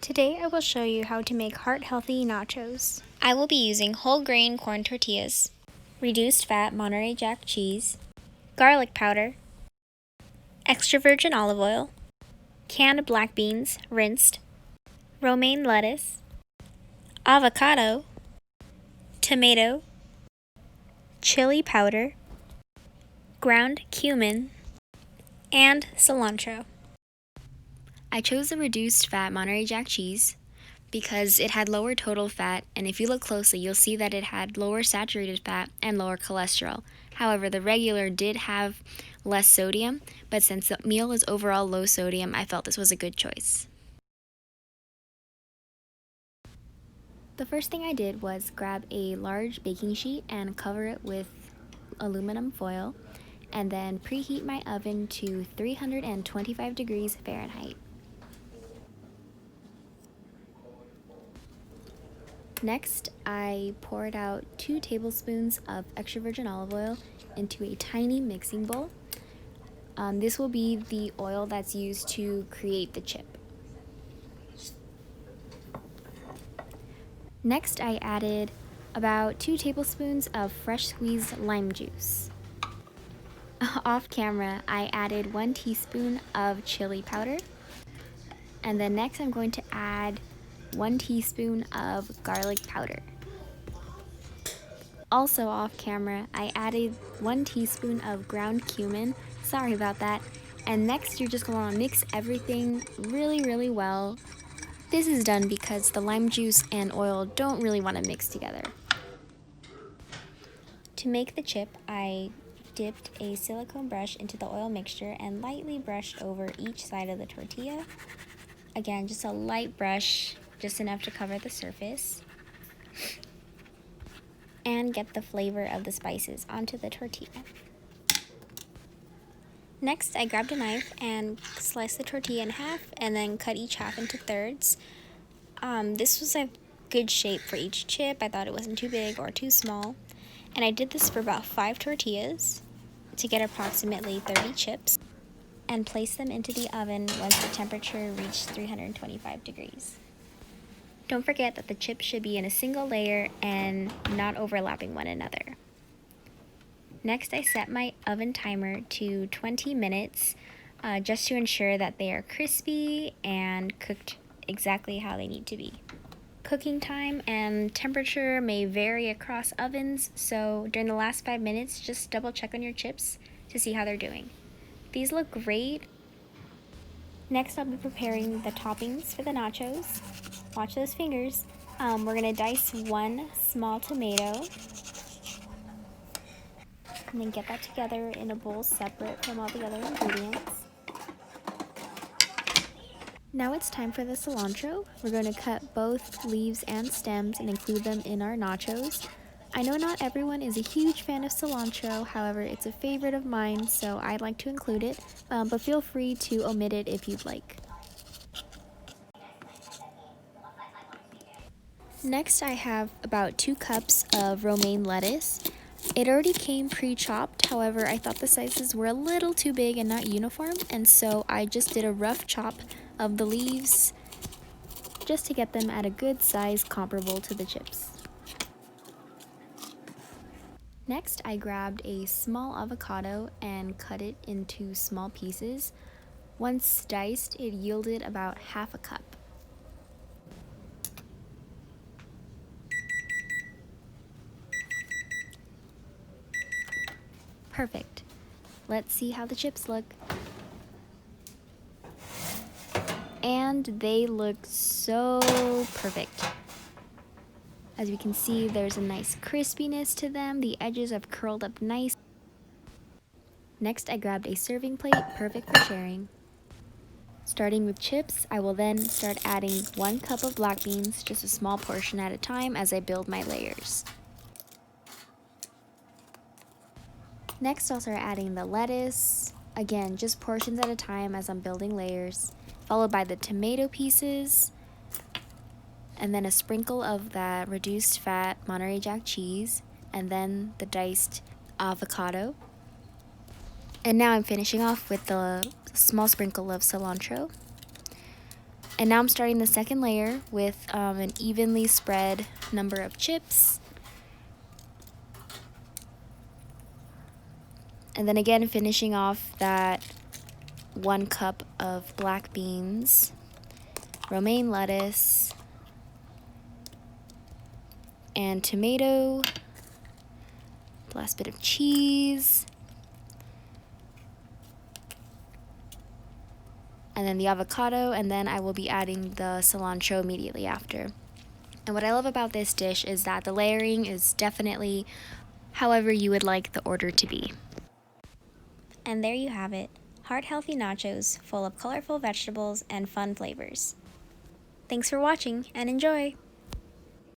Today I will show you how to make heart-healthy nachos. I will be using whole grain corn tortillas, reduced fat Monterey Jack cheese, garlic powder, extra virgin olive oil, canned black beans, rinsed, romaine lettuce, avocado, tomato, chili powder, ground cumin, and cilantro. I chose the reduced fat Monterey Jack cheese because it had lower total fat, and if you look closely, you'll see that it had lower saturated fat and lower cholesterol. However, the regular did have less sodium, but since the meal is overall low sodium, I felt this was a good choice. The first thing I did was grab a large baking sheet and cover it with aluminum foil, and then preheat my oven to 325 degrees Fahrenheit. Next, I poured out 2 tablespoons of extra virgin olive oil into a tiny mixing bowl. This will be the oil that's used to create the chip. Next, I added about 2 tablespoons of fresh squeezed lime juice. Off camera, I added 1 teaspoon of chili powder. And then next, I'm going to add 1 teaspoon of garlic powder. Also off camera, I added 1 teaspoon of ground cumin. Sorry about that. And next, you're just going to mix everything really well. This is done because the lime juice and oil don't really want to mix together. To make the chip, I dipped a silicone brush into the oil mixture and lightly brushed over each side of the tortilla. Again, just a light brush, just enough to cover the surface, and get the flavor of the spices onto the tortilla. Next, I grabbed a knife and sliced the tortilla in half and then cut each half into thirds. This was a good shape for each chip. I thought it wasn't too big or too small. And I did this for about 5 tortillas to get approximately 30 chips, and place them into the oven once the temperature reached 325 degrees. Don't forget that the chips should be in a single layer and not overlapping one another. Next, I set my oven timer to 20 minutes just to ensure that they are crispy and cooked exactly how they need to be. Cooking time and temperature may vary across ovens, so during the last 5 minutes, just double check on your chips to see how they're doing. These look great. Next, I'll be preparing the toppings for the nachos. Watch those fingers. We're going to dice 1 small tomato and then get that together in a bowl separate from all the other ingredients. Now it's time for the cilantro. We're going to cut both leaves and stems and include them in our nachos. I know not everyone is a huge fan of cilantro, however, it's a favorite of mine, so I'd like to include it, but feel free to omit it if you'd like. Next, I have about 2 cups of romaine lettuce. It already came pre-chopped, however, I thought the sizes were a little too big and not uniform, and so I just did a rough chop of the leaves just to get them at a good size comparable to the chips. Next, I grabbed a small avocado and cut it into small pieces. Once diced, it yielded about half a cup. Perfect. Let's see how the chips look. And they look so perfect. As we can see, there's a nice crispiness to them. The edges have curled up nice. Next, I grabbed a serving plate, perfect for sharing. Starting with chips, I will then start adding 1 cup of black beans, just a small portion at a time as I build my layers. Next, I'll start adding the lettuce, again, just portions at a time as I'm building layers, followed by the tomato pieces, and then a sprinkle of that reduced fat Monterey Jack cheese, and then the diced avocado. And now I'm finishing off with the small sprinkle of cilantro. And now I'm starting the second layer with an evenly spread number of chips. And then again, finishing off that 1 cup of black beans, romaine lettuce, and tomato, the last bit of cheese, and then the avocado, and then I will be adding the cilantro immediately after. And what I love about this dish is that the layering is definitely however you would like the order to be. And there you have it, heart-healthy nachos full of colorful vegetables and fun flavors. Thanks for watching and enjoy!